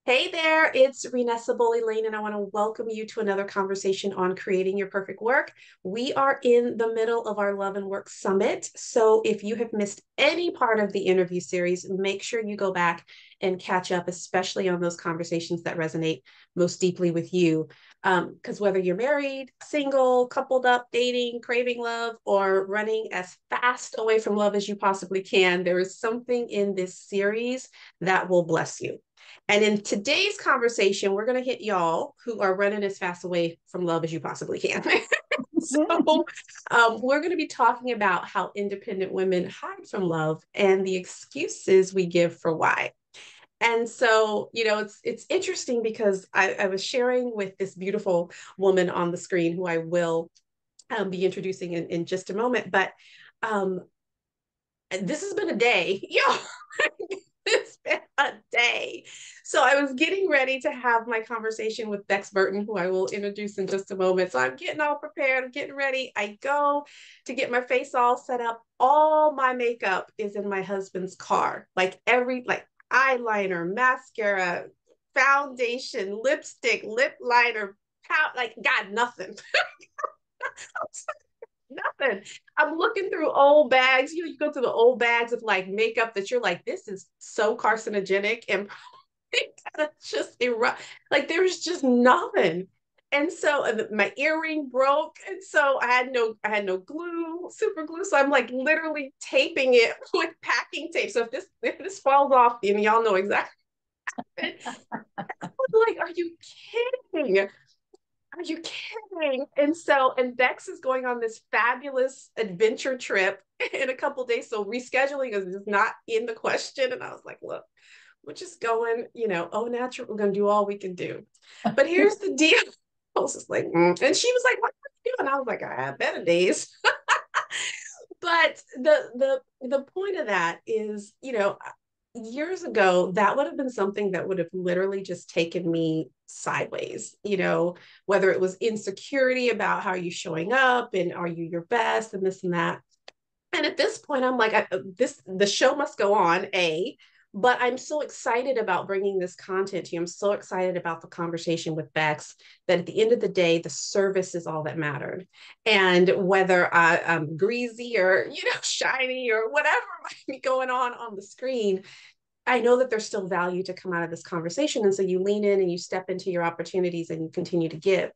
Hey there, it's Renessa Boley Lane, and I want to welcome you to another conversation on creating your perfect work. We are in the middle of our Love and Work Summit. So if you have missed any part of the interview series, make sure you go back and catch up, especially on those conversations that resonate most deeply with you. Because whether you're married, single, coupled up, dating, craving love, or running as fast away from love as you possibly can, there is something in this series that will bless you. And in today's conversation, we're going to hit y'all who are running as fast away from love as you possibly can. So, we're going to be talking about how independent women hide from love and the excuses we give for why. And so, it's interesting because I was sharing with this beautiful woman on the screen who I will be introducing in just a moment. But um, this has been a day. It's been a day. So I was getting ready to have my conversation with Bex Burton, who I will introduce in just a moment. So I'm getting all prepared. I'm getting ready. I go to get my face all set up. All my makeup is in my husband's car. Like eyeliner, mascara, foundation, lipstick, lip liner, like got nothing. Nothing. I'm looking through old bags. You go through the old bags of like makeup that you're like, this is so carcinogenic and just erupt. Like there's just nothing. And so my earring broke, and so I had no glue, super glue. So I'm like literally taping it with packing tape. So if this falls off, and y'all know exactly. I'm like, are you kidding? Are you kidding? And Bex is going on this fabulous adventure trip in a couple of days. So rescheduling is not in the question. And I was like, look, we're just going, au natural. We're going to do all we can do. But here's the deal. I was just like, and she was like, what are you doing? I was like, I have better days. But the point of that is, years ago, that would have been something that would have literally just taken me sideways, whether it was insecurity about how are you showing up and are you your best and this and that. And at this point, I'm like, the show must go on, but I'm so excited about bringing this content to you. I'm so excited about the conversation with Bex that at the end of the day, the service is all that mattered. And whether I'm greasy or, shiny or whatever might be going on the screen, I know that there's still value to come out of this conversation. And so you lean in and you step into your opportunities and you continue to give.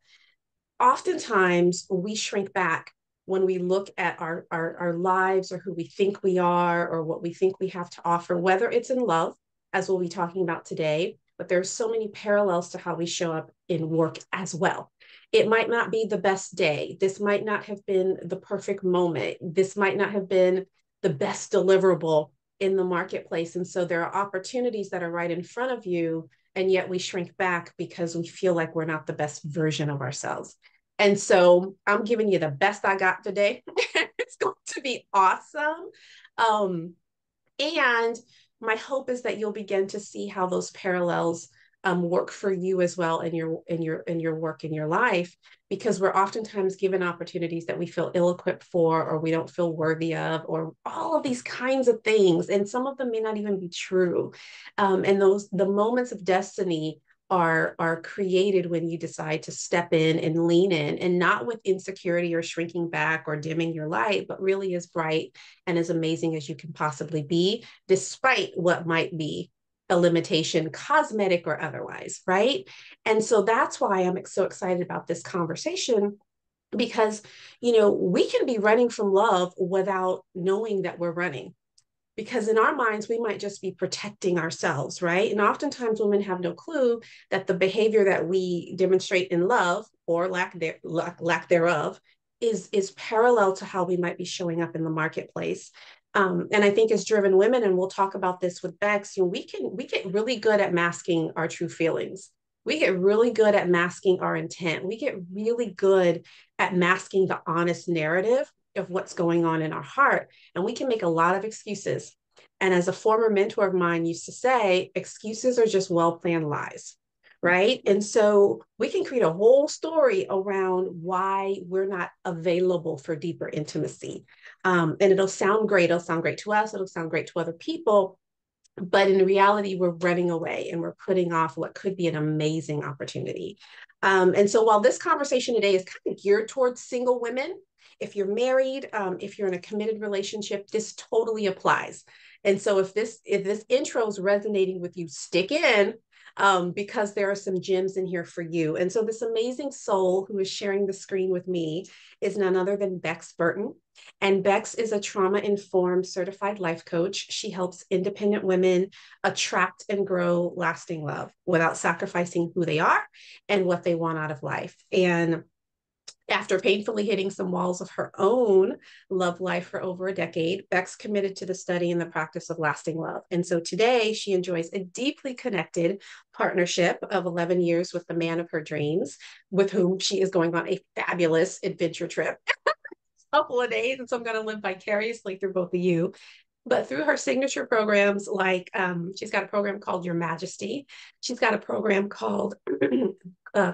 Oftentimes we shrink back when we look at our lives or who we think we are or what we think we have to offer, whether it's in love, as we'll be talking about today, but there's so many parallels to how we show up in work as well. It might not be the best day. This might not have been the perfect moment. This might not have been the best deliverable in the marketplace. And so there are opportunities that are right in front of you, and yet we shrink back because we feel like we're not the best version of ourselves. And so I'm giving you the best I got today. It's going to be awesome. Um, and my hope is that you'll begin to see how those parallels work for you as well in your work in your life, because we're oftentimes given opportunities that we feel ill-equipped for, or we don't feel worthy of, or all of these kinds of things, and some of them may not even be true. And the moments of destiny are created when you decide to step in and lean in, and not with insecurity or shrinking back or dimming your light, but really as bright and as amazing as you can possibly be, despite what might be a limitation, cosmetic or otherwise, right? And so that's why I'm so excited about this conversation, because we can be running from love without knowing that we're running, because in our minds we might just be protecting ourselves, right? And oftentimes women have no clue that the behavior that we demonstrate in love, or lack thereof, is parallel to how we might be showing up in the marketplace. And I think as driven women, and we'll talk about this with Bex, we get really good at masking our true feelings. We get really good at masking our intent. We get really good at masking the honest narrative of what's going on in our heart. And we can make a lot of excuses. And as a former mentor of mine used to say, excuses are just well-planned lies, right? And so we can create a whole story around why we're not available for deeper intimacy. And it'll sound great. It'll sound great to us. It'll sound great to other people. But in reality, we're running away and we're putting off what could be an amazing opportunity. And so while this conversation today is kind of geared towards single women, if you're married, if you're in a committed relationship, this totally applies. And so if this intro is resonating with you, stick in, because there are some gems in here for you. And so this amazing soul who is sharing the screen with me is none other than Bex Burton. And Bex is a trauma informed certified life coach. She helps independent women attract and grow lasting love without sacrificing who they are and what they want out of life. And after painfully hitting some walls of her own love life for over a decade, Bex committed to the study and the practice of lasting love. And so today she enjoys a deeply connected partnership of 11 years with the man of her dreams, with whom she is going on a fabulous adventure trip couple of days. And so I'm going to live vicariously through both of you. But through her signature programs, like she's got a program called Your Majesty. She's got a program called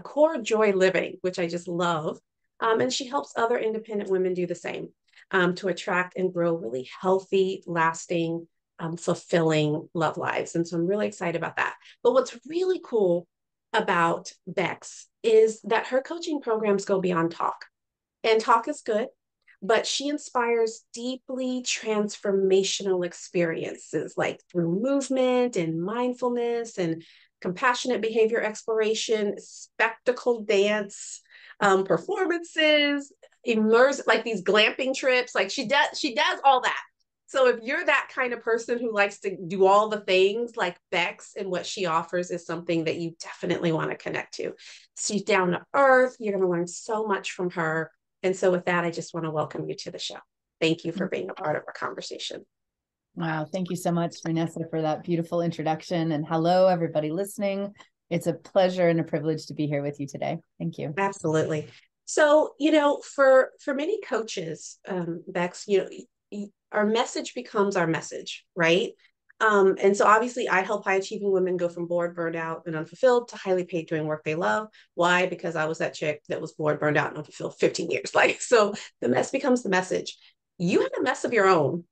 Core Joy Living, which I just love. And she helps other independent women do the same, to attract and grow really healthy, lasting, fulfilling love lives. And so I'm really excited about that. But what's really cool about Bex is that her coaching programs go beyond talk. And talk is good, but she inspires deeply transformational experiences like through movement and mindfulness and compassionate behavior exploration, spectacle dance, performances, immerse like these glamping trips. Like she does all that. So if you're that kind of person who likes to do all the things, like Bex and what she offers is something that you definitely want to connect to. She's down to earth. You're going to learn so much from her. And so with that, I just want to welcome you to the show. Thank you for being a part of our conversation. Wow. Thank you so much, Renessa, for that beautiful introduction. And hello, everybody listening. It's a pleasure and a privilege to be here with you today. Thank you. Absolutely. So, for many coaches, Bex, our message becomes our message, right? And so obviously I help high achieving women go from bored, burned out, and unfulfilled to highly paid doing work they love. Why? Because I was that chick that was bored, burned out, and unfulfilled 15 years. Like, so the mess becomes the message. You had a mess of your own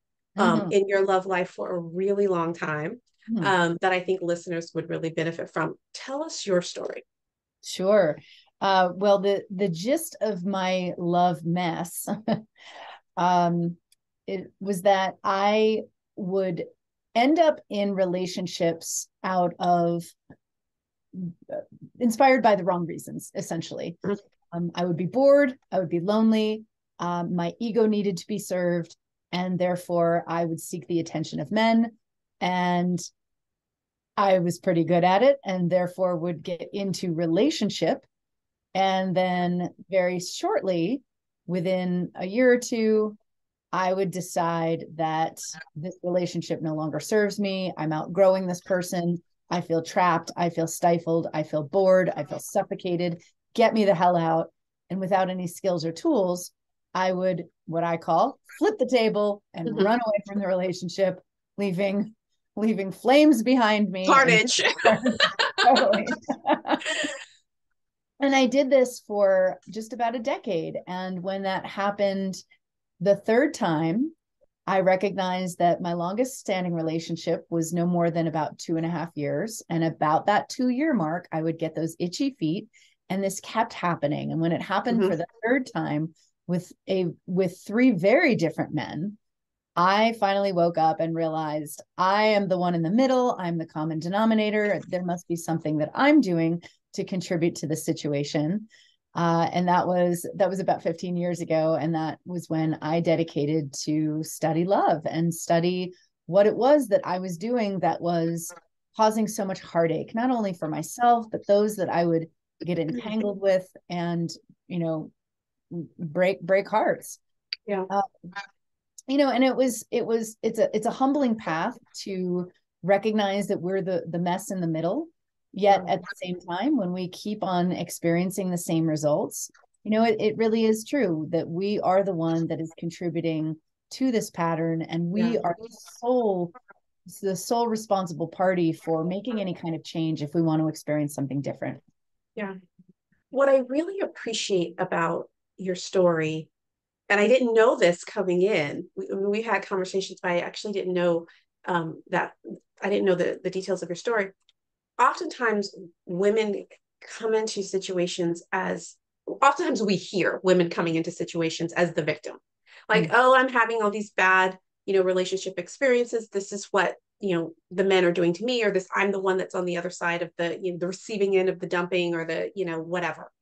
in your love life for a really long time, that I think listeners would really benefit from. Tell us your story. Sure. Well, the gist of my love mess, it was that I would end up in relationships out of inspired by the wrong reasons, essentially. I would be bored, I would be lonely, my ego needed to be served, and therefore I would seek the attention of men, and I was pretty good at it, and therefore would get into relationship. And then very shortly, within a year or two, I would decide that this relationship no longer serves me. I'm outgrowing this person. I feel trapped. I feel stifled. I feel bored. I feel suffocated. Get me the hell out. And without any skills or tools, I would, what I call, flip the table and run away from the relationship, leaving flames behind me. Carnage. Totally. And I did this for just about a decade. And when that happened the third time, I recognized that my longest standing relationship was no more than about 2.5 years. And about that 2-year mark, I would get those itchy feet. And this kept happening. And when it happened for the third time with 3 very different men, I finally woke up and realized I am the one in the middle. I'm the common denominator. There must be something that I'm doing to contribute to the situation. And that was about 15 years ago. And that was when I dedicated to study love and study what it was that I was doing that was causing so much heartache, not only for myself, but those that I would get entangled with and, break hearts. Yeah. And it's a humbling path to recognize that we're the mess in the middle. Yet at the same time, when we keep on experiencing the same results, it really is true that we are the one that is contributing to this pattern, and we are the sole responsible party for making any kind of change if we want to experience something different. Yeah. What I really appreciate about your story, and I didn't know this coming in, we had conversations, but I actually didn't know that I didn't know the details of your story. Oftentimes women come into situations as, oftentimes we hear women coming into situations as the victim. Like, oh, I'm having all these bad, relationship experiences. This is what, the men are doing to me, or this, I'm the one that's on the other side of the, the receiving end of the dumping, or the, whatever.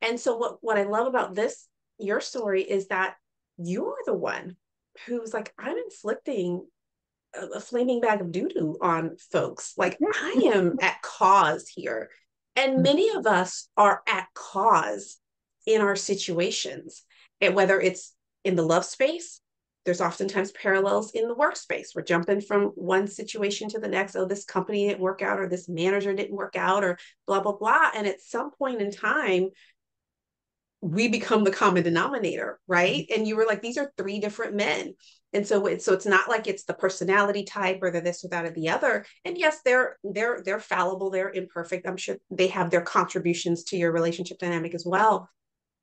And so what I love about this, your story, is that you're the one who's like, I'm inflicting a flaming bag of doo-doo on folks. Like, I am at cause here. And many of us are at cause in our situations. And whether it's in the love space, there's oftentimes parallels in the workspace. We're jumping from one situation to the next. Oh, this company didn't work out, or this manager didn't work out, or blah, blah, blah. And at some point in time, we become the common denominator, right? And you were like, these are three different men. And so it's not like it's the personality type or the this or that or the other. And yes, they're fallible, they're imperfect. I'm sure they have their contributions to your relationship dynamic as well.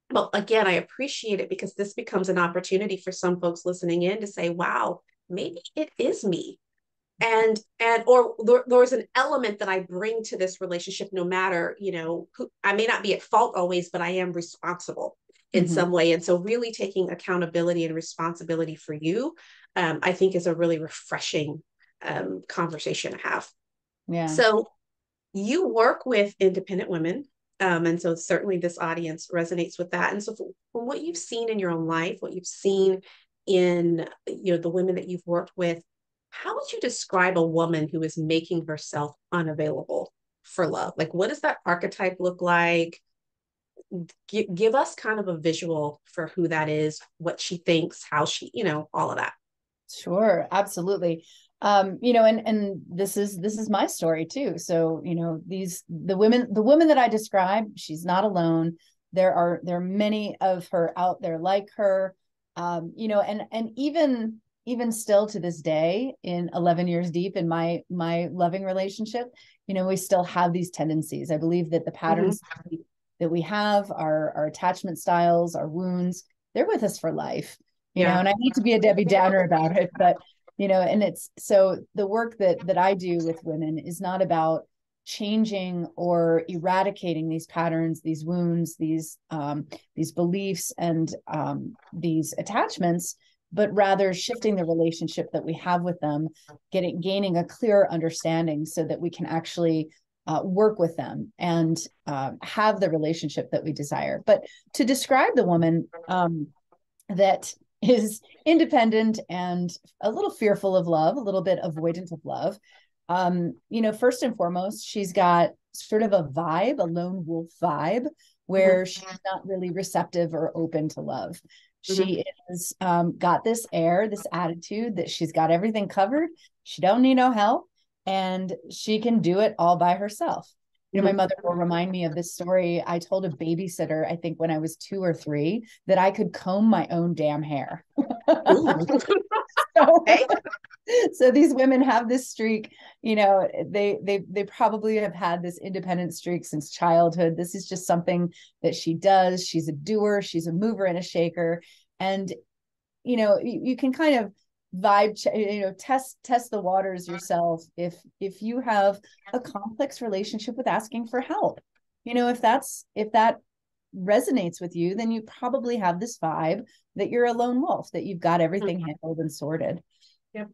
But again, I appreciate it, because this becomes an opportunity for some folks listening in to say, wow, maybe it is me. Or there's an element that I bring to this relationship, no matter, who I may not be at fault always, but I am responsible in some way. And so really taking accountability and responsibility for you, I think, is a really refreshing conversation to have. Yeah. So you work with independent women. And so certainly this audience resonates with that. And so from what you've seen in your own life, what you've seen in, the women that you've worked with, how would you describe a woman who is making herself unavailable for love? Like, what does that archetype look like? Give us kind of a visual for who that is, what she thinks, how she, all of that. Sure, absolutely. And this is my story too. So, the women that I describe, she's not alone. There are many of her out there like her. And even still to this day, in 11 years deep in my loving relationship, we still have these tendencies. I believe that the patterns that we have, our attachment styles, our wounds, they're with us for life. And I hate to be a Debbie Downer about it, but and it's so the work that I do with women is not about changing or eradicating these patterns, these wounds, these beliefs, and these attachments, but rather shifting the relationship that we have with them, gaining a clearer understanding so that we can actually work with them and have the relationship that we desire. But to describe the woman that is independent and a little fearful of love, a little bit avoidant of love, first and foremost, she's got sort of a vibe, a lone wolf vibe, where she's not really receptive or open to love. She is got this air, this attitude that she's got everything covered. She don't need no help, and she can do it all by herself. My mother will remind me of this story. I told a babysitter, I think when I was 2 or 3, that I could comb my own damn hair. So these women have this streak, they probably have had this independent streak since childhood. This is just something that she does. She's a doer, she's a mover and a shaker. And, you can kind of vibe, test the waters yourself. If you have a complex relationship with asking for help, if that resonates with you, then you probably have this vibe that you're a lone wolf, that you've got everything handled and sorted. Yep.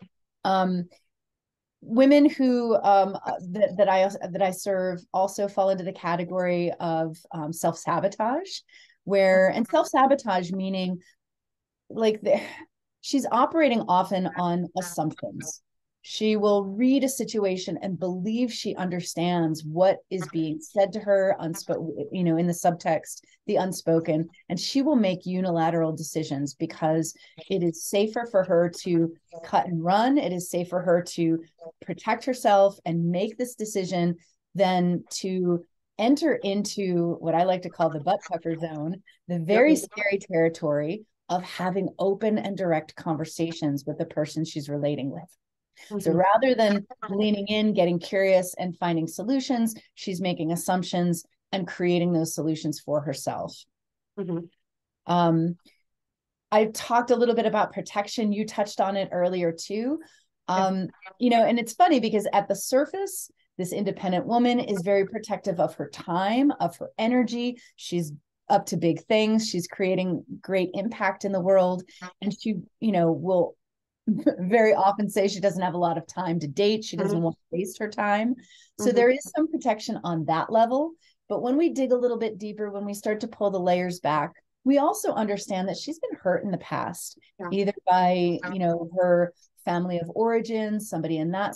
Women who that I serve also fall into the category of self-sabotage, and self-sabotage meaning like she's operating often on assumptions. She will read a situation and believe she understands what is being said to her, unspoken, in the subtext, the unspoken, and she will make unilateral decisions because it is safer for her to cut and run. It is safe for her to protect herself and make this decision than to enter into what I like to call the butt pucker zone, the very scary territory of having open and direct conversations with the person she's relating with. So rather than leaning in, getting curious, and finding solutions, she's making assumptions and creating those solutions for herself. I talked a little bit about protection. You touched on it earlier too. And it's funny because at the surface, this independent woman is very protective of her time, of her energy. She's up to big things. She's creating great impact in the world. And she, will very often say she doesn't have a lot of time to date. She doesn't want to waste her time. So there is some protection on that level. But when we dig a little bit deeper, when we start to pull the layers back, we also understand that she's been hurt in the past, either by, her family of origin, somebody in that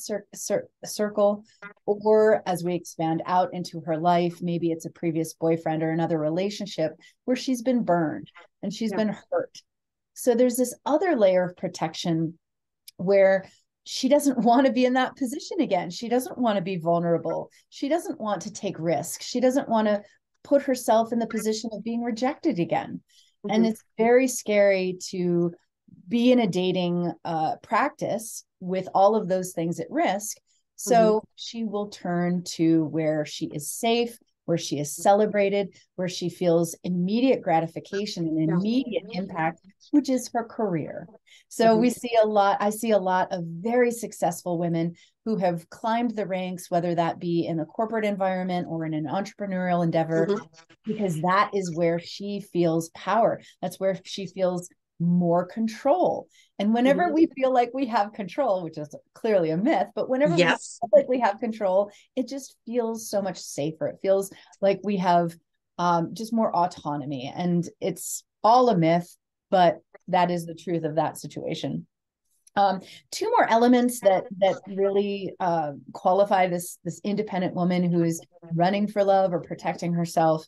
circle, or as we expand out into her life, maybe it's a previous boyfriend or another relationship where she's been burned and she's been hurt. So there's this other layer of protection where she doesn't want to be in that position again. She doesn't want to be vulnerable. She doesn't want to take risks. She doesn't want to put herself in the position of being rejected again. And it's very scary to be in a dating practice with all of those things at risk. So she will turn to where she is safe, where she is celebrated, where she feels immediate gratification and immediate impact, which is her career. So I see a lot of very successful women who have climbed the ranks, whether that be in the corporate environment or in an entrepreneurial endeavor, because that is where she feels power. That's where she feels more control. And whenever we feel like we have control, which is clearly a myth, but whenever we feel like we have control, it just feels so much safer. It feels like we have just more autonomy. And it's all a myth, but that is the truth of that situation. Two more elements that really qualify this independent woman who is running for love or protecting herself.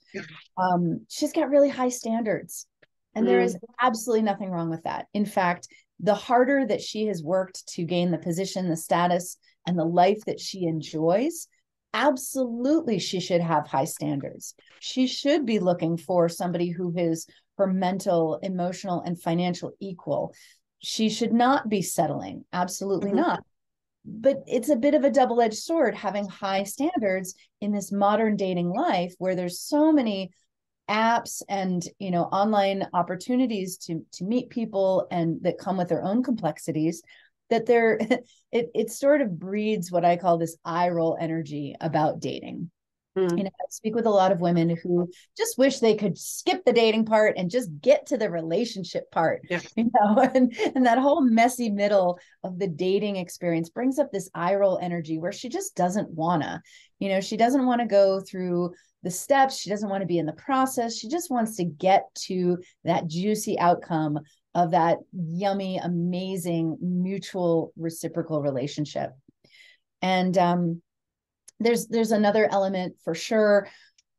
She's got really high standards. And there is absolutely nothing wrong with that. In fact, the harder that she has worked to gain the position, the status, and the life that she enjoys, absolutely she should have high standards. She should be looking for somebody who is her mental, emotional, and financial equal. She should not be settling. Absolutely not. But it's a bit of a double-edged sword having high standards in this modern dating life where there's so many apps and online opportunities to meet people and that come with their own complexities, that it sort of breeds what I call this eye roll energy about dating. I speak with a lot of women who just wish they could skip the dating part and just get to the relationship part, and that whole messy middle of the dating experience brings up this eye roll energy where she just doesn't wanna, she doesn't want to go through the steps. She doesn't want to be in the process. She just wants to get to that juicy outcome of that yummy, amazing, mutual, reciprocal relationship. And there's another element for sure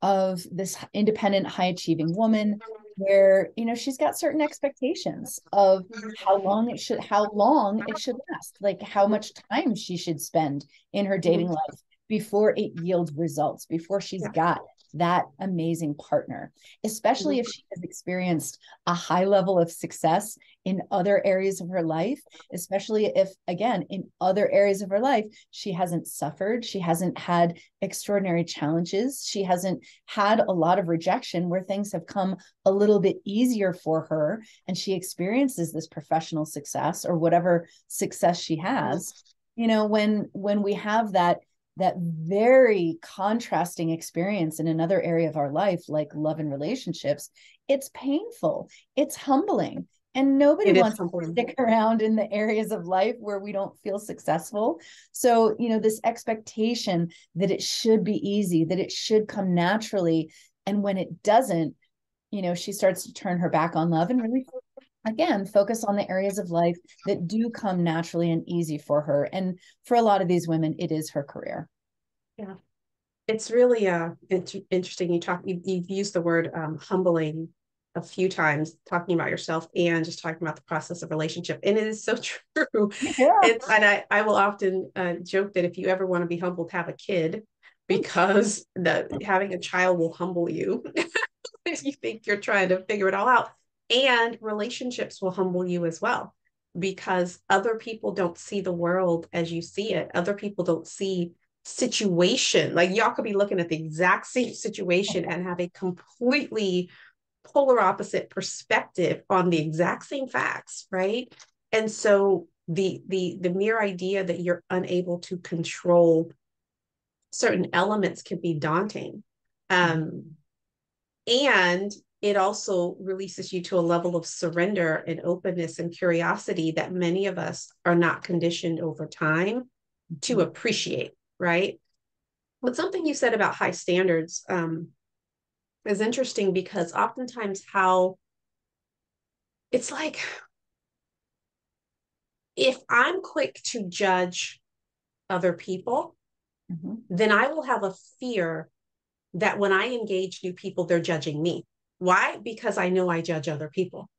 of this independent, high achieving woman where she's got certain expectations of how long it should last, like how much time she should spend in her dating life before it yields results, before she's got that amazing partner, especially if she has experienced a high level of success in other areas of her life, especially if, again, in other areas of her life, she hasn't suffered, she hasn't had extraordinary challenges, she hasn't had a lot of rejection where things have come a little bit easier for her, and she experiences this professional success or whatever success she has. When we have that very contrasting experience in another area of our life, like love and relationships, it's painful, it's humbling, and nobody wants to stick around in the areas of life where we don't feel successful. So, this expectation that it should be easy, that it should come naturally. And when it doesn't, she starts to turn her back on love and really, again, focus on the areas of life that do come naturally and easy for her. And for a lot of these women, it is her career. Yeah. It's really interesting. You've used the word humbling a few times, talking about yourself and just talking about the process of relationship. And it is so true. Yeah. And I will often joke that if you ever want to be humbled, have a kid, because having a child will humble you if you think you're trying to figure it all out. And relationships will humble you as well, because other people don't see the world as you see it. Other people don't see situation. Like, y'all could be looking at the exact same situation and have a completely polar opposite perspective on the exact same facts, right? And so the mere idea that you're unable to control certain elements can be daunting. And it also releases you to a level of surrender and openness and curiosity that many of us are not conditioned over time to appreciate, right? But something you said about high standards is interesting, because oftentimes how it's like, if I'm quick to judge other people, then I will have a fear that when I engage new people, they're judging me. Why? Because I know I judge other people.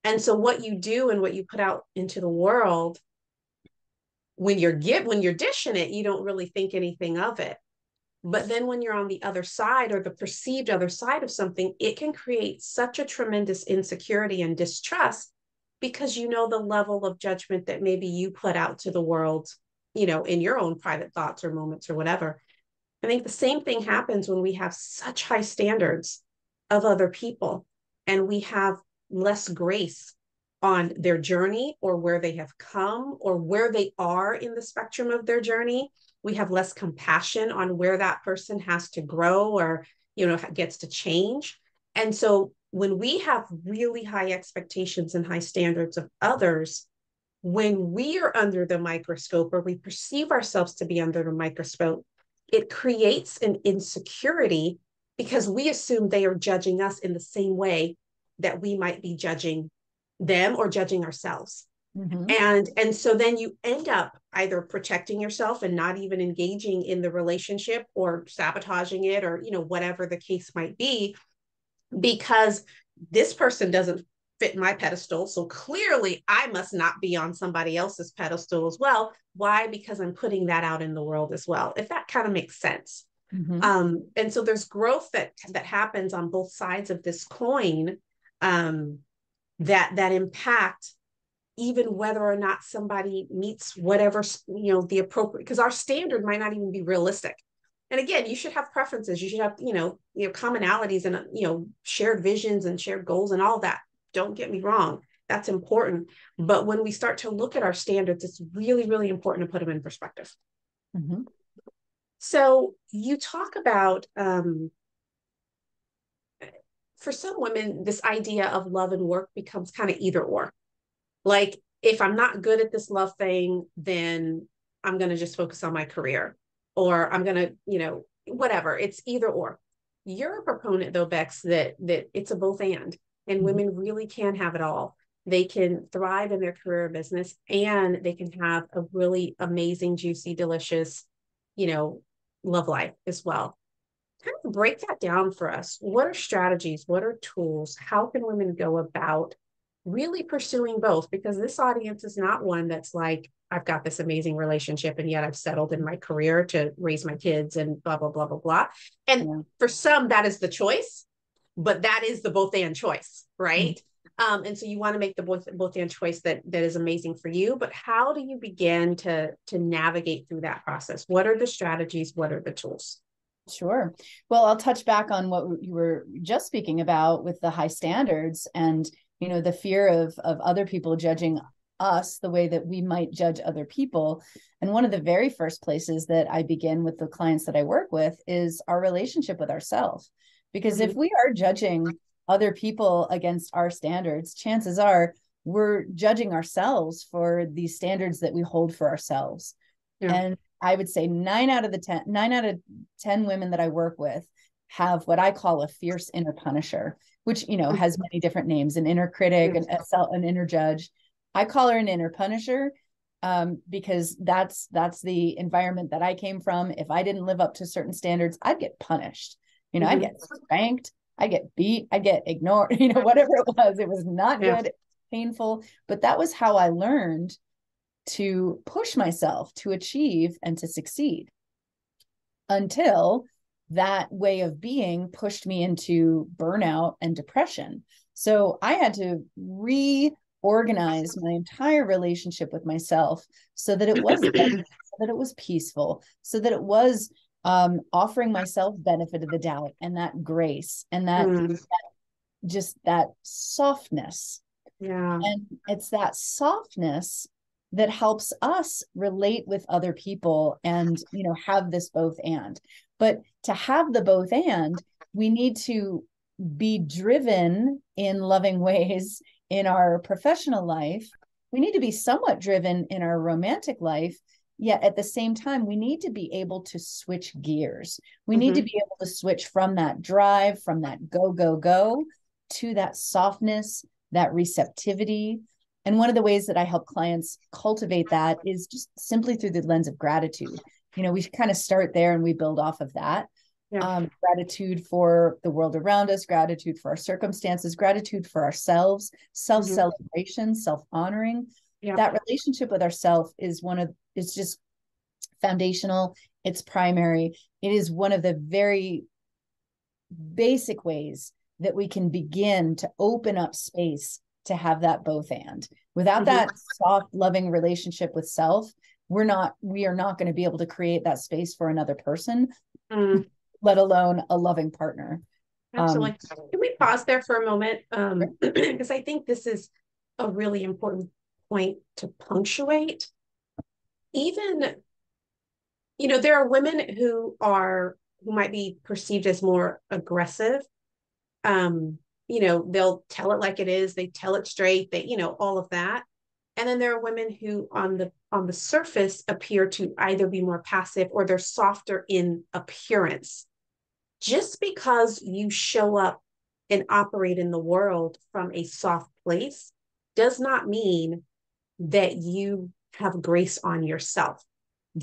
And so what you do and what you put out into the world, when you're dishing it, you don't really think anything of it. But then when you're on the other side, or the perceived other side of something, it can create such a tremendous insecurity and distrust, because you know the level of judgment that maybe you put out to the world, in your own private thoughts or moments or whatever. I think the same thing happens when we have such high standards of other people, and we have less grace on their journey, or where they have come, or where they are in the spectrum of their journey. We have less compassion on where that person has to grow, or gets to change. And so when we have really high expectations and high standards of others, when we are under the microscope, or we perceive ourselves to be under the microscope, it creates an insecurity, because we assume they are judging us in the same way that we might be judging them or judging ourselves. And so then you end up either protecting yourself and not even engaging in the relationship, or sabotaging it, or whatever the case might be, because this person doesn't fit my pedestal, so clearly I must not be on somebody else's pedestal as well. Why? Because I'm putting that out in the world as well, if that kind of makes sense. And so there's growth that happens on both sides of this coin, that impact even whether or not somebody meets whatever the appropriate, because our standard might not even be realistic. And again, you should have preferences, you should have commonalities, and shared visions and shared goals and all that. Don't get me wrong, that's important. But when we start to look at our standards, it's really, really important to put them in perspective. So you talk about, for some women, this idea of love and work becomes kind of either or. Like, if I'm not good at this love thing, then I'm going to just focus on my career, or I'm going to, whatever. It's either or. You're a proponent, though, Bex, that it's a both and women really can have it all. They can thrive in their career or business, and they can have a really amazing, juicy, delicious, love life as well. Kind of break that down for us. What are strategies? What are tools? How can women go about really pursuing both? Because this audience is not one that's like, I've got this amazing relationship, and yet I've settled in my career to raise my kids and blah, blah, blah, blah, blah. And for some, that is the choice, but that is the both and choice, right? And so you want to make the both and choice that is amazing for you. But how do you begin to navigate through that process? What are the strategies? What are the tools? Sure. Well, I'll touch back on what you were just speaking about with the high standards, and the fear of other people judging us the way that we might judge other people. And one of the very first places that I begin with the clients that I work with is our relationship with ourselves. Because if we are judging other people against our standards, chances are we're judging ourselves for these standards that we hold for ourselves. And I would say 9 out of 10 women that I work with have what I call a fierce inner punisher, which, has many different names: an inner critic, an inner judge. I call her an inner punisher, because that's the environment that I came from. If I didn't live up to certain standards, I'd get punished. I'd get spanked, I'd get beat, I'd get ignored, whatever it was not good, painful. But that was how I learned to push myself to achieve and to succeed, until that way of being pushed me into burnout and depression. So I had to reorganize my entire relationship with myself so that it was so that it was peaceful, so that it was offering myself benefit of the doubt, and that grace, and that just that softness. And it's that softness that helps us relate with other people and, have this both and. But to have the both and, we need to be driven in loving ways in our professional life. We need to be somewhat driven in our romantic life. Yet at the same time, we need to be able to switch gears. We need to be able to switch from that drive, from that go, go, go, to that softness, that receptivity. And one of the ways that I help clients cultivate that is just simply through the lens of gratitude. We kind of start there and we build off of that. Yeah. Gratitude for the world around us, gratitude for our circumstances, gratitude for ourselves, self-celebration, self-honoring. Yeah. That relationship with ourselves is just foundational. It's primary. It is one of the very basic ways that we can begin to open up space to have that both and. Without that soft, loving relationship with self, we are not going to be able to create that space for another person, let alone a loving partner. Absolutely. Can we pause there for a moment? Because I think this is a really important point to punctuate. Even, there are women who might be perceived as more aggressive. They'll tell it like it is, they tell it straight, all of that. And then there are women who on the surface appear to either be more passive or they're softer in appearance. Just because you show up and operate in the world from a soft place does not mean that you have grace on yourself.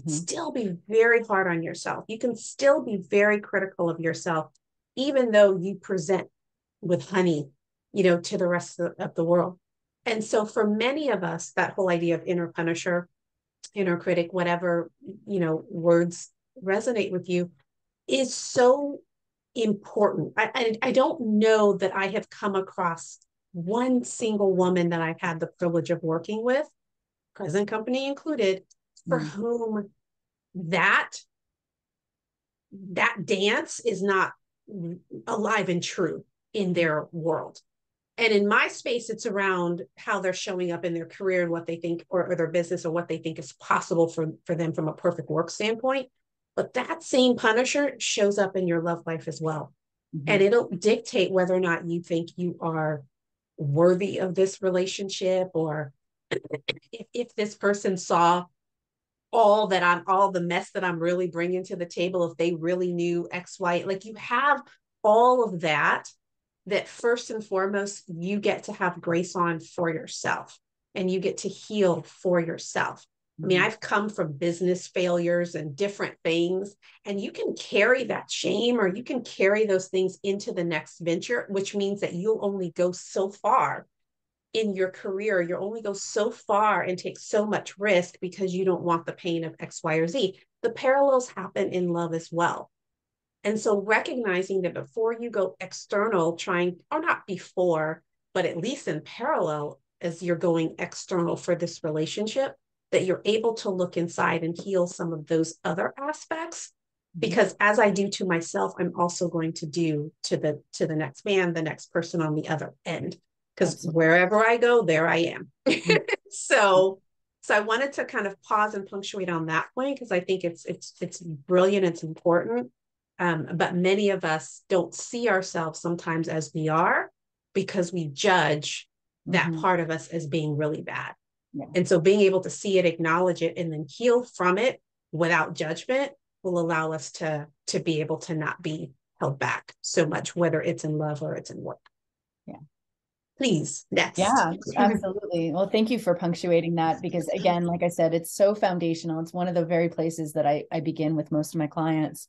Still be very hard on yourself. You can still be very critical of yourself, even though you present with honey, to the rest of the world. And so for many of us, that whole idea of inner punisher, inner critic, whatever, words resonate with you, is so important. I don't know that I have come across one single woman that I've had the privilege of working with, present company included, for whom that dance is not alive and true in their world. And in my space, it's around how they're showing up in their career and what they think, or their business, or what they think is possible for them from a perfect work standpoint. But that same punisher shows up in your love life as well. And it'll dictate whether or not you think you are worthy of this relationship, or if this person saw all the mess that I'm really bringing to the table, if they really knew X, Y, like you have all of that first and foremost, you get to have grace on for yourself, and you get to heal for yourself. I mean, I've come from business failures and different things, and you can carry that shame, or you can carry those things into the next venture, which means that you'll only go so far in your career. You'll only go so far and take so much risk because you don't want the pain of X, Y, or Z. The parallels happen in love as well. And so recognizing that before you go external, or not before, but at least in parallel as you're going external for this relationship, that you're able to look inside and heal some of those other aspects. Because as I do to myself, I'm also going to do to the next man, the next person on the other end. Because wherever I go, there I am. So I wanted to kind of pause and punctuate on that point, because I think it's brilliant, it's important. But many of us don't see ourselves sometimes as we are, because we judge that part of us as being really bad. Yeah. And so being able to see it, acknowledge it, and then heal from it without judgment will allow us to be able to not be held back so much, whether it's in love or it's in work. Yeah. Please, next. Yeah, absolutely. Well, thank you for punctuating that, because again, like I said, it's so foundational. It's one of the very places that I begin with most of my clients.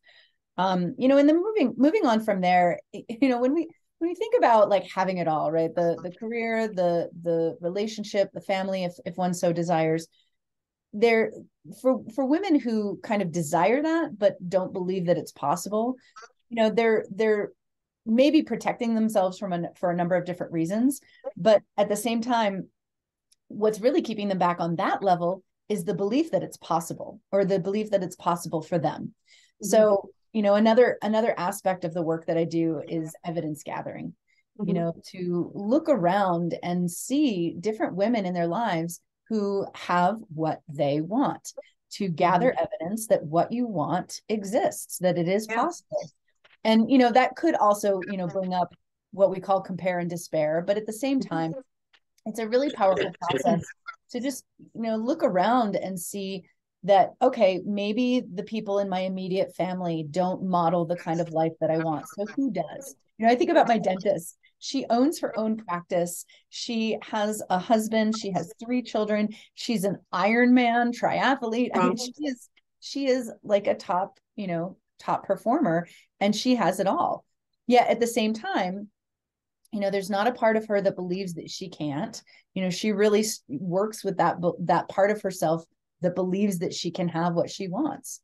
And then moving on from there, when we think about like having it all, right? The career, the relationship, the family, if one so desires, there for women who kind of desire that but don't believe that it's possible, they're maybe protecting themselves for a number of different reasons. But at the same time, what's really keeping them back on that level is the belief that it's possible, or the belief that it's possible for them. So another aspect of the work that I do is evidence gathering, to look around and see different women in their lives who have what they want, to gather evidence that what you want exists, that it is Yeah. possible. And, that could also, bring up what we call compare and despair. But at the same time, it's a really powerful process to just, look around and see that, okay, maybe the people in my immediate family don't model the kind of life that I want. So who does? I think about my dentist. She owns her own practice. She has a husband. She has 3 children. She's an Ironman triathlete. I mean, she is like a top performer, and she has it all. Yet at the same time, there's not a part of her that believes that she can't. She really works with that part of herself that believes that she can have what she wants.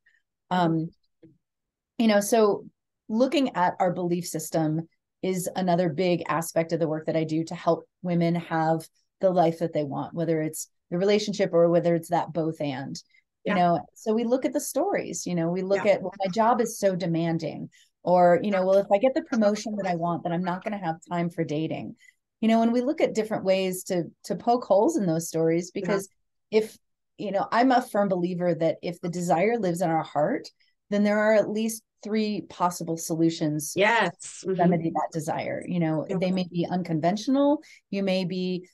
So looking at our belief system is another big aspect of the work that I do to help women have the life that they want, whether it's the relationship or whether it's that both and. So we look at the stories, we look at, well, my job is so demanding, or, well, if I get the promotion that I want, then I'm not going to have time for dating. And we look at different ways to poke holes in those stories, because if, I'm a firm believer that if the desire lives in our heart, then there are at least 3 possible solutions to remedy that desire. They may be unconventional. You may be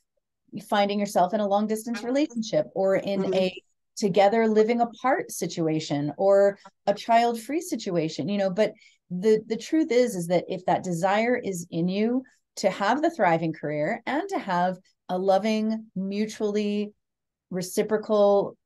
finding yourself in a long distance relationship, or in a together living apart situation, or a child-free situation, but the truth is that if that desire is in you to have the thriving career and to have a loving, mutually reciprocal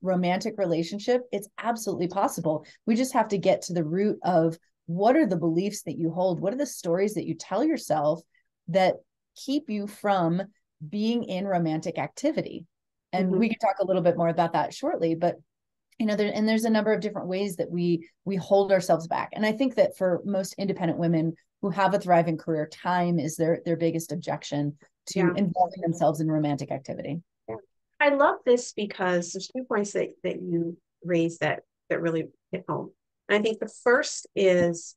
romantic relationship, it's absolutely possible. We just have to get to the root of what are the beliefs that you hold, what are the stories that you tell yourself that keep you from being in romantic activity. And we can talk a little bit more about that shortly, but there's a number of different ways that we hold ourselves back. And I think that for most independent women who have a thriving career, time is their biggest objection to involving themselves in romantic activity. I love this because there's 2 points that you raised that really hit home. And I think the first is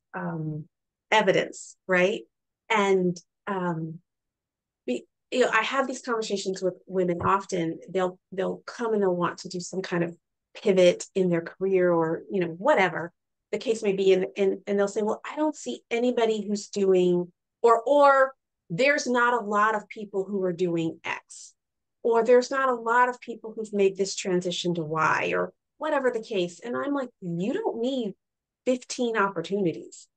evidence, right? And I have these conversations with women often. They'll come and they'll want to do some kind of pivot in their career, or whatever the case may be, and they'll say, well, I don't see anybody who's doing, or there's not a lot of people who are doing X, or there's not a lot of people who've made this transition to Y, or whatever the case. And I'm like, you don't need 15 opportunities.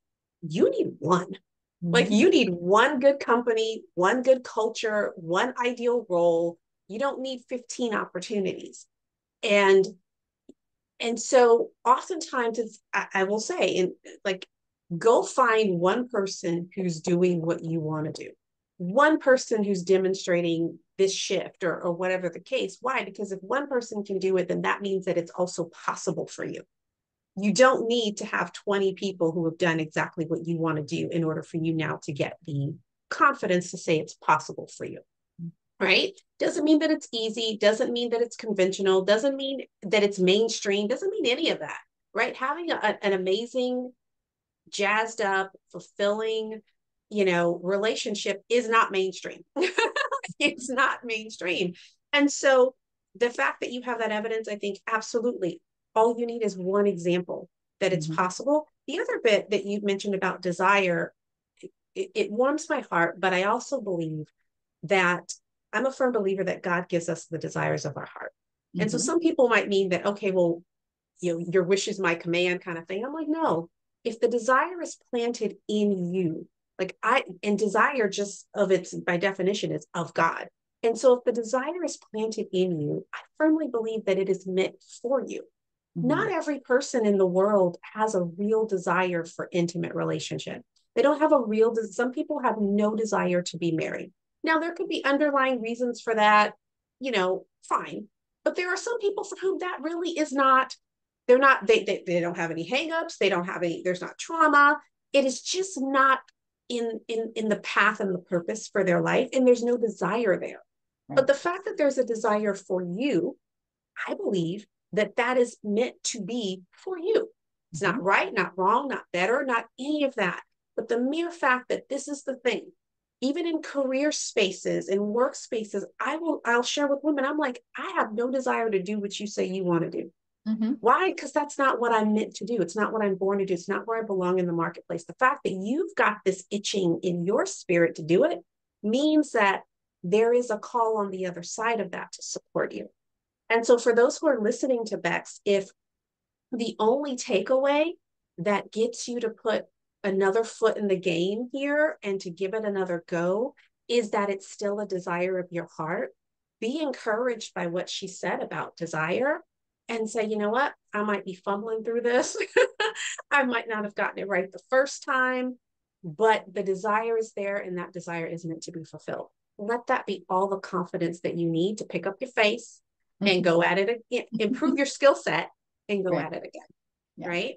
You need one. Like, you need one good company, one good culture, one ideal role. You don't need 15 opportunities. And so oftentimes I will say, and like, go find one person who's doing what you want to do. One person who's demonstrating this shift, or whatever the case. Why? Because if one person can do it, then that means that it's also possible for you. You don't need to have 20 people who have done exactly what you want to do in order for you now to get the confidence to say it's possible for you. Right? Doesn't mean that it's easy, doesn't mean that it's conventional, doesn't mean that it's mainstream, doesn't mean any of that, right? Having an amazing, jazzed up, fulfilling, relationship is not mainstream. It's not mainstream. And so the fact that you have that evidence, I think absolutely all you need is one example that it's possible. The other bit that you mentioned about desire, it warms my heart, but I also believe that I'm a firm believer that God gives us the desires of our heart. And so some people might mean that, okay, well, your wish is my command kind of thing. I'm like, no, if the desire is planted in you, and desire just of its, by definition, is of God. And so if the desire is planted in you, I firmly believe that it is meant for you. Not every person in the world has a real desire for intimate relationship. They don't have some people have no desire to be married. Now, there could be underlying reasons for that, fine. But there are some people for whom that really is not, they don't have any hangups. There's not trauma. It is just not in the path and the purpose for their life. And there's no desire there. Right. But the fact that there's a desire for you, I believe that is meant to be for you. It's not right, not wrong, not better, not any of that. But the mere fact that this is the thing even in career spaces and workspaces, I'll share with women, I'm like, I have no desire to do what you say you want to do. Mm-hmm. Why? Because that's not what I'm meant to do. It's not what I'm born to do. It's not where I belong in the marketplace. The fact that you've got this itching in your spirit to do it means that there is a call on the other side of that to support you. And so for those who are listening to Bex, if the only takeaway that gets you to put another foot in the game here and to give it another go is that it's still a desire of your heart, be encouraged by what she said about desire and say, you know what, I might be fumbling through this. I might not have gotten it right the first time, but the desire is there and that desire is meant to be fulfilled. Let that be all the confidence that you need to pick up your face and go at it again, improve your skill set and go Right. at it again. Yeah. Right.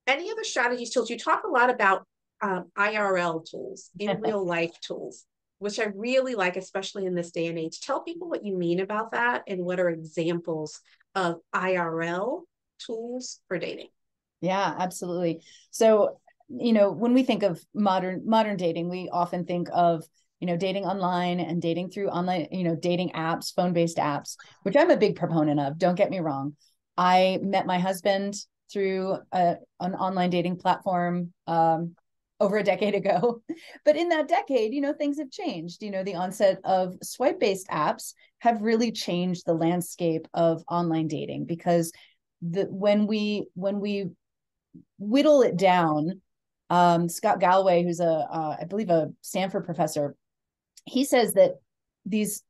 Any other strategies, tools? You talk a lot about IRL tools, in real life tools, which I really like, especially in this day and age. Tell people what you mean about that and what are examples of IRL tools for dating. Yeah, absolutely. So, when we think of modern dating, we often think of, dating online and dating through online, dating apps, phone-based apps, which I'm a big proponent of. Don't get me wrong. I met my husband through an online dating platform over a decade ago. But in that decade, things have changed. The onset of swipe-based apps have really changed the landscape of online dating because when we whittle it down, Scott Galloway, who's I believe a Stanford professor, he says that these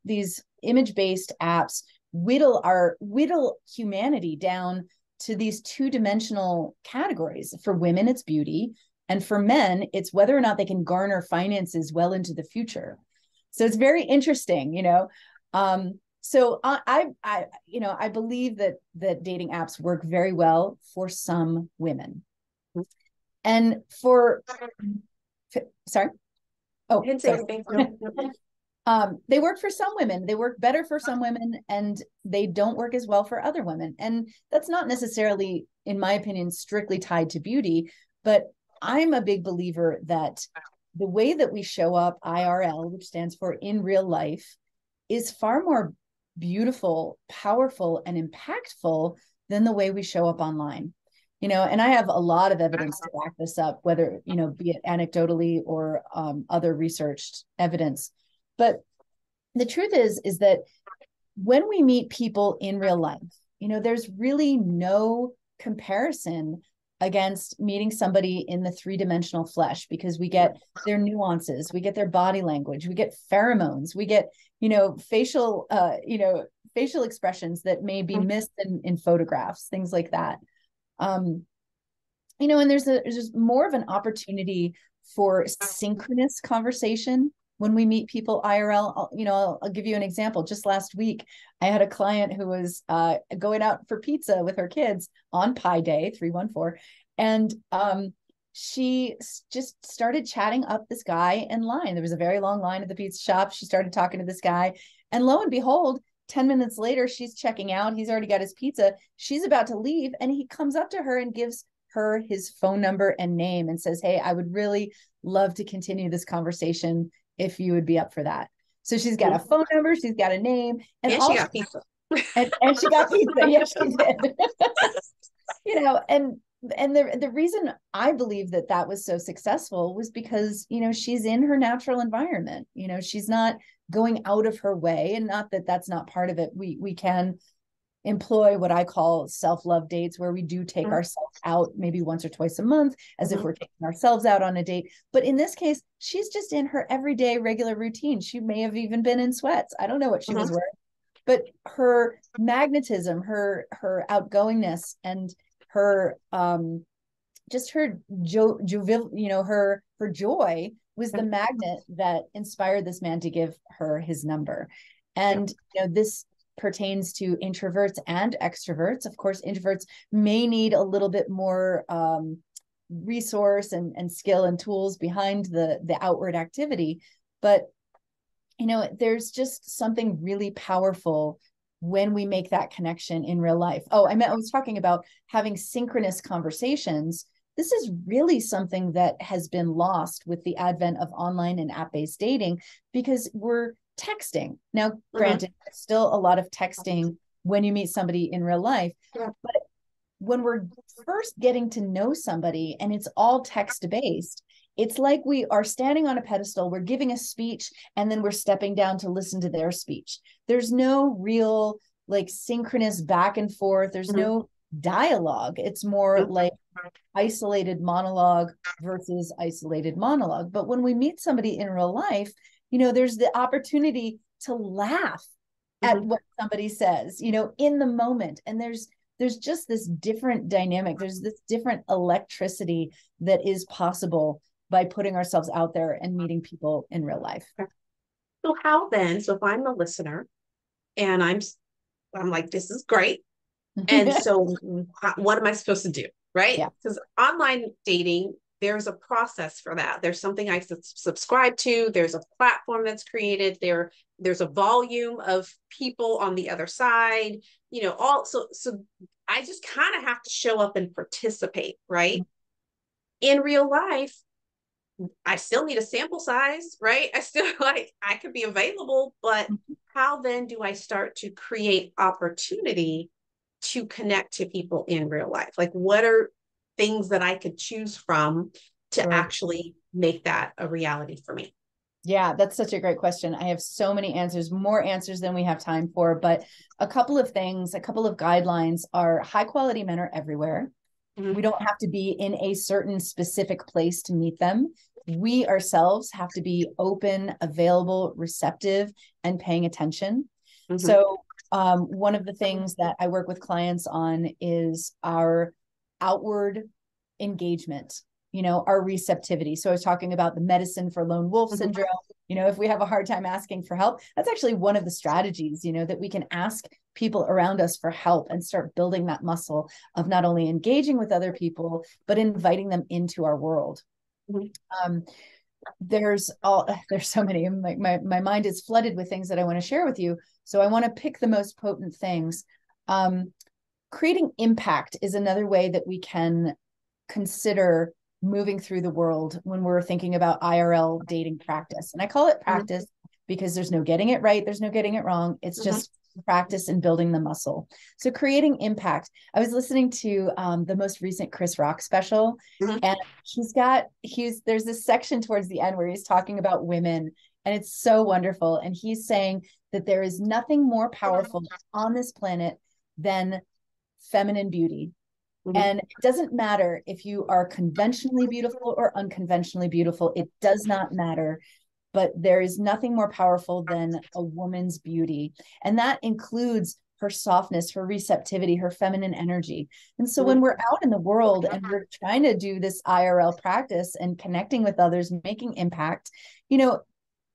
image-based apps whittle humanity down to these two-dimensional categories. For women, it's beauty, and for men, it's whether or not they can garner finances well into the future. So it's very interesting, So I believe that dating apps work very well for some women, and sorry. Oh, sorry. They work for some women. They work better for some women, and they don't work as well for other women. And that's not necessarily, in my opinion, strictly tied to beauty. But I'm a big believer that the way that we show up, IRL, which stands for in real life, is far more beautiful, powerful, and impactful than the way we show up online. And I have a lot of evidence to back this up, whether, be it anecdotally or other researched evidence. But the truth is that when we meet people in real life, there's really no comparison against meeting somebody in the three-dimensional flesh, because we get their nuances, we get their body language, we get pheromones, we get, facial expressions that may be missed in photographs, things like that. And there's just more of an opportunity for synchronous conversation when we meet people IRL. I'll give you an example. Just last week, I had a client who was going out for pizza with her kids on Pi Day 314, and she just started chatting up this guy in line. There was a very long line at the pizza shop. She started talking to this guy, and lo and behold, 10 minutes later, she's checking out. He's already got his pizza. She's about to leave, and he comes up to her and gives her his phone number and name and says, "Hey, I would really love to continue this conversation if you would be up for that." So she's got a phone number, she's got a name, and she got pizza. And she got pizza. Yes, she did. And the reason I believe that was so successful was because, she's in her natural environment. She's not going out of her way, and not that that's not part of it. We can employ what I call self-love dates, where we do take ourselves out maybe once or twice a month as if we're taking ourselves out on a date. But in this case, she's just in her everyday regular routine. She may have even been in sweats. I don't know what she was wearing, but her magnetism, her outgoingness, and her just her her joy was the magnet that inspired this man to give her his number. And this pertains to introverts and extroverts. Of course, introverts may need a little bit more resource and skill and tools behind the outward activity, but there's just something really powerful when we make that connection in real life. I was talking about having synchronous conversations this is really something that has been lost with the advent of online and app-based dating, because we're texting. Now, granted, there's still a lot of texting when you meet somebody in real life, but when we're first getting to know somebody and it's all text based, it's like we are standing on a pedestal, we're giving a speech, and then we're stepping down to listen to their speech. There's no real like synchronous back and forth. There's no dialogue. It's more like isolated monologue versus isolated monologue. But when we meet somebody in real life, there's the opportunity to laugh at what somebody says, in the moment. And there's just this different dynamic. There's this different electricity that is possible by putting ourselves out there and meeting people in real life. So how then, so if I'm a listener and I'm like, this is great. And so what am I supposed to do? Right? Because online dating, there's a process for that. There's something I subscribe to. There's a platform that's created. There's a volume of people on the other side, so I just kind of have to show up and participate, right? In real life, I still need a sample size, right? I still I could be available, but how then do I start to create opportunity to connect to people in real life? Like, what are things that I could choose from to actually make that a reality for me? Yeah, that's such a great question. I have so many answers, more answers than we have time for, but a couple of things, a couple of guidelines are: high quality men are everywhere. We don't have to be in a certain specific place to meet them. We ourselves have to be open, available, receptive, and paying attention. So one of the things that I work with clients on is our outward engagement, our receptivity. So I was talking about the medicine for lone wolf syndrome. If we have a hard time asking for help, that's actually one of the strategies, that we can ask people around us for help and start building that muscle of not only engaging with other people, but inviting them into our world. There's so many, my mind is flooded with things that I want to share with you. So I want to pick the most potent things. Creating impact is another way that we can consider moving through the world when we're thinking about IRL dating practice. And I call it practice because there's no getting it right. There's no getting it wrong. It's just practice and building the muscle. So creating impact. I was listening to the most recent Chris Rock special, and there's this section towards the end where he's talking about women, and it's so wonderful. And he's saying that there is nothing more powerful on this planet than feminine beauty. And it doesn't matter if you are conventionally beautiful or unconventionally beautiful. It does not matter. But there is nothing more powerful than a woman's beauty. And that includes her softness, her receptivity, her feminine energy. And so when we're out in the world and we're trying to do this IRL practice and connecting with others, making impact,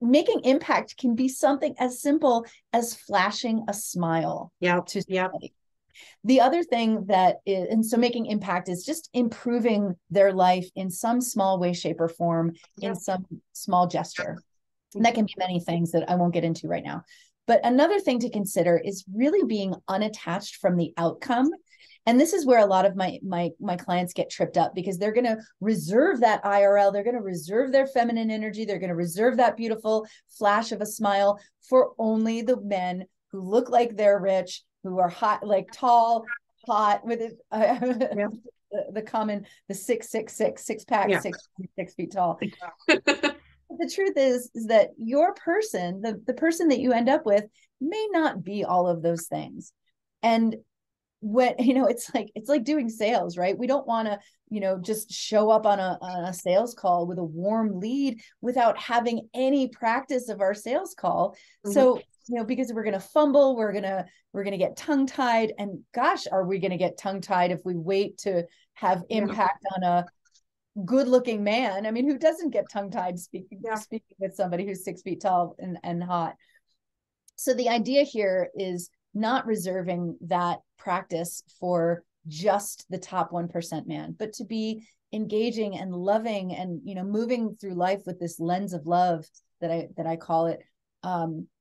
making impact can be something as simple as flashing a smile to somebody. The other thing so making impact is just improving their life in some small way, shape, or form, in some small gesture. And that can be many things that I won't get into right now. But another thing to consider is really being unattached from the outcome. And this is where a lot of my clients get tripped up, because they're going to reserve that IRL. They're going to reserve their feminine energy. They're going to reserve that beautiful flash of a smile for only the men who look like they're rich, who are hot, like tall, hot, with the common, the 6'6", six pack, 6 feet tall. The truth is that your person, the person that you end up with, may not be all of those things. And when, it's like doing sales, right? We don't want to, just show up on a sales call with a warm lead without having any practice of our sales call. So, because we're going to fumble, we're going to get tongue tied, and gosh, are we going to get tongue tied if we wait to have impact on a good looking man? I mean, who doesn't get tongue tied speaking with somebody who's 6 feet tall and hot? So the idea here is not reserving that practice for just the top 1% man, but to be engaging and loving and, moving through life with this lens of love that I call it,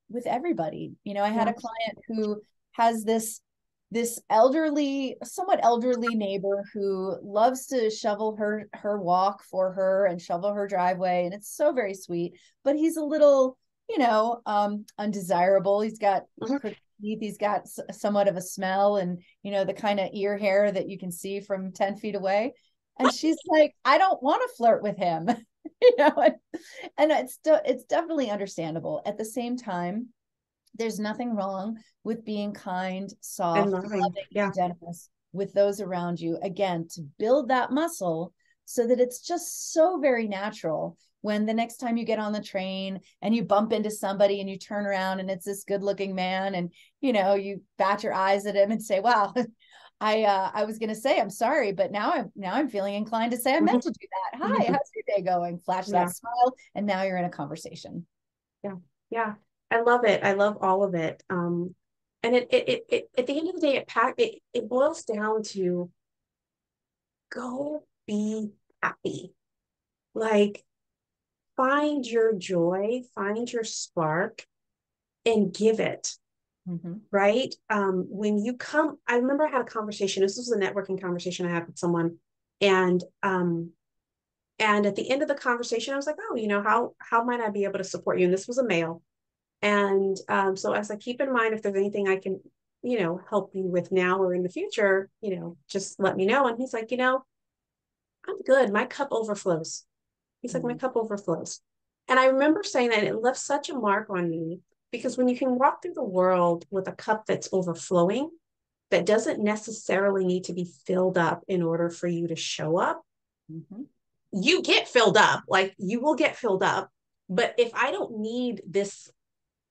with everybody. I had a client who has this this somewhat elderly neighbor who loves to shovel her walk for her and shovel her driveway. And it's so very sweet, but he's a little, undesirable. He's got crooked teeth. He's got somewhat of a smell and, the kind of ear hair that you can see from 10 feet away. And she's like, I don't want to flirt with him, and it's definitely understandable. At the same time, there's nothing wrong with being kind, soft, and loving. loving, and generous with those around you. Again, to build that muscle so that it's just so very natural when the next time you get on the train and you bump into somebody and you turn around and it's this good looking man and, you bat your eyes at him and say, wow, I was going to say, I'm sorry, but now I'm feeling inclined to say I meant to do that. Hi, how's your day going? Flash that smile. And now you're in a conversation. Yeah. Yeah. I love it. I love all of it. And it at the end of the day, it boils down to go be happy. Like, find your joy, find your spark, and give it. Right. When you come, I remember I had a conversation. This was a networking conversation I had with someone, and at the end of the conversation, I was like, oh, how might I be able to support you? And this was a male. And so I was like, keep in mind if there's anything I can, help you with now or in the future, just let me know. And he's like, I'm good. My cup overflows. He's like, my cup overflows. And I remember saying that, and it left such a mark on me, because when you can walk through the world with a cup that's overflowing, that doesn't necessarily need to be filled up in order for you to show up. You get filled up, like you will get filled up. But if I don't need this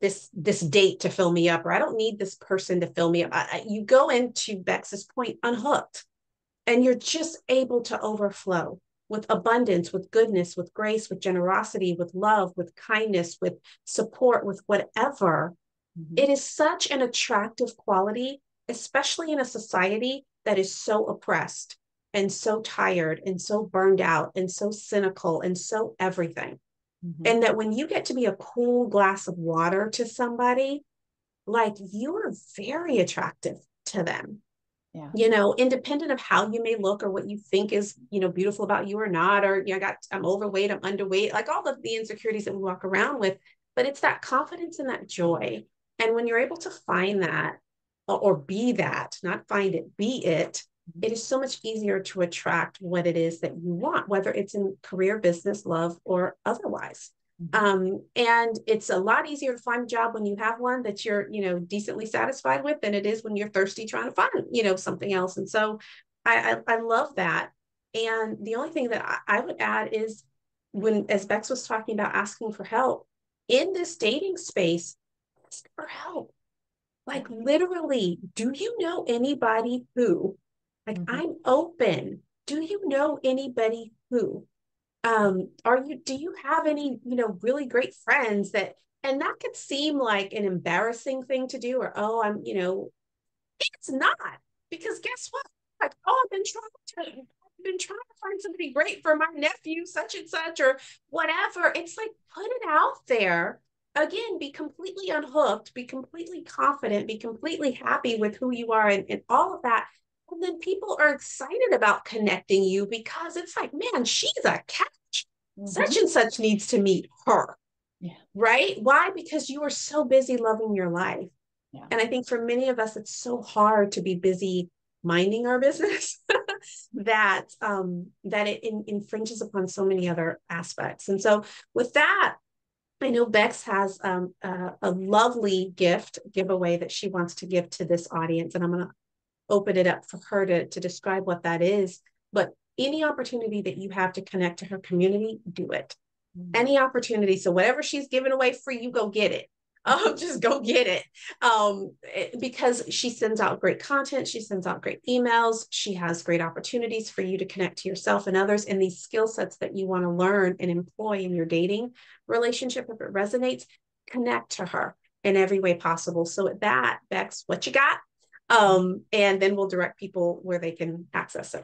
date to fill me up, or I don't need this person to fill me up, you go into Bex's point unhooked, and you're just able to overflow with abundance, with goodness, with grace, with generosity, with love, with kindness, with support, with whatever. It is such an attractive quality, especially in a society that is so oppressed and so tired and so burned out and so cynical and so everything. And that when you get to be a cool glass of water to somebody, like, you are very attractive to them. Yeah. Independent of how you may look or what you think is, beautiful about you or not, or, I'm overweight, I'm underweight, like all of the insecurities that we walk around with, but it's that confidence and that joy. And when you're able to find that, or be that, not find it, be it, it is so much easier to attract what it is that you want, whether it's in career, business, love, or otherwise. And it's a lot easier to find a job when you have one that you're, decently satisfied with, than it is when you're thirsty trying to find, something else. And so I love that. And the only thing that I would add is, as Bex was talking about asking for help in this dating space, ask for help. Like, literally, do you know anybody who, like, I'm open. Do you know anybody who, do you have any, really great friends that, and that could seem like an embarrassing thing to do, or, it's not, because guess what? Like, oh, I've been trying to find somebody great for my nephew, such and such, or whatever. It's like, put it out there. Again, be completely unhooked, be completely confident, be completely happy with who you are, and all of that. And then people are excited about connecting you, because it's like, man, she's a catch. Such and such needs to meet her. Yeah. Right? Why? Because you are so busy loving your life. Yeah. And I think for many of us, it's so hard to be busy minding our business that it infringes upon so many other aspects. And so with that, I know Bex has a lovely giveaway that she wants to give to this audience, and I'm going to open it up for her to describe what that is. But any opportunity that you have to connect to her community, do it. Any opportunity. So whatever she's giving away free, you go get it. Just go get it. Because she sends out great content. She sends out great emails. She has great opportunities for you to connect to yourself and others, and these skill sets that you want to learn and employ in your dating relationship. If it resonates, connect to her in every way possible. So at that, Bex, what you got? And then we'll direct people where they can access it.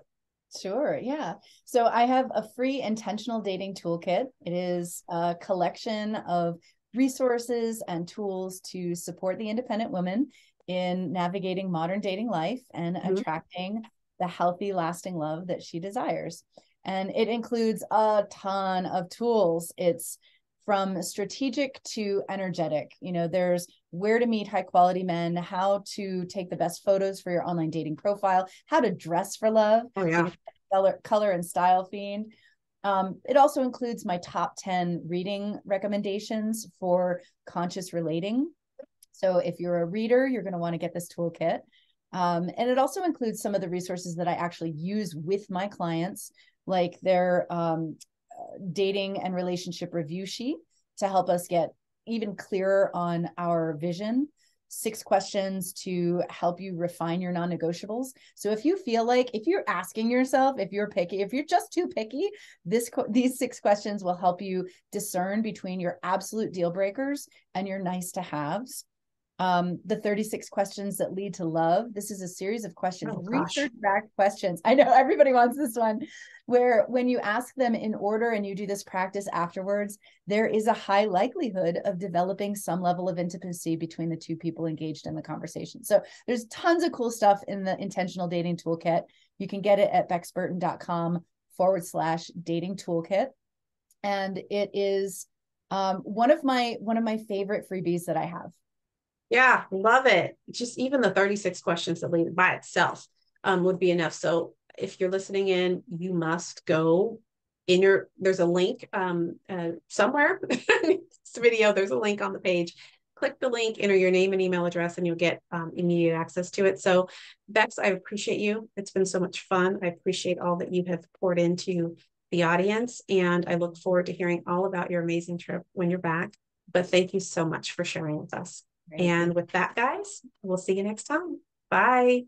Sure. Yeah. So I have a free intentional dating toolkit. It is a collection of resources and tools to support the independent woman in navigating modern dating life and attracting the healthy, lasting love that she desires. And it includes a ton of tools. It's from strategic to energetic. You know, there's where to meet high quality men, how to take the best photos for your online dating profile, how to dress for love. Oh, yeah. Color and style fiend. It also includes my top 10 reading recommendations for conscious relating. So if you're a reader, you're going to want to get this toolkit. And it also includes some of the resources that I actually use with my clients, like their dating and relationship review sheet to help us get even clearer on our vision. 6 questions to help you refine your non-negotiables. So if you feel like, if you're asking yourself, if you're picky, if you're just too picky, these 6 questions will help you discern between your absolute deal breakers and your nice to haves. The 36 questions that lead to love. This is a series of questions, research-backed questions. I know everybody wants this one, where when you ask them in order and you do this practice afterwards, there is a high likelihood of developing some level of intimacy between the two people engaged in the conversation. So there's tons of cool stuff in the Intentional Dating Toolkit. You can get it at bexburton.com/dating toolkit. And it is one of my favorite freebies that I have. Yeah, love it. Just even the 36 questions that lead by itself would be enough. So if you're listening in, you must go in there's a link somewhere in this video, there's a link on the page. Click the link, enter your name and email address, and you'll get immediate access to it. So Bex, I appreciate you. It's been so much fun. I appreciate all that you have poured into the audience, and I look forward to hearing all about your amazing trip when you're back. But thank you so much for sharing with us. Great. And with that, guys, we'll see you next time. Bye.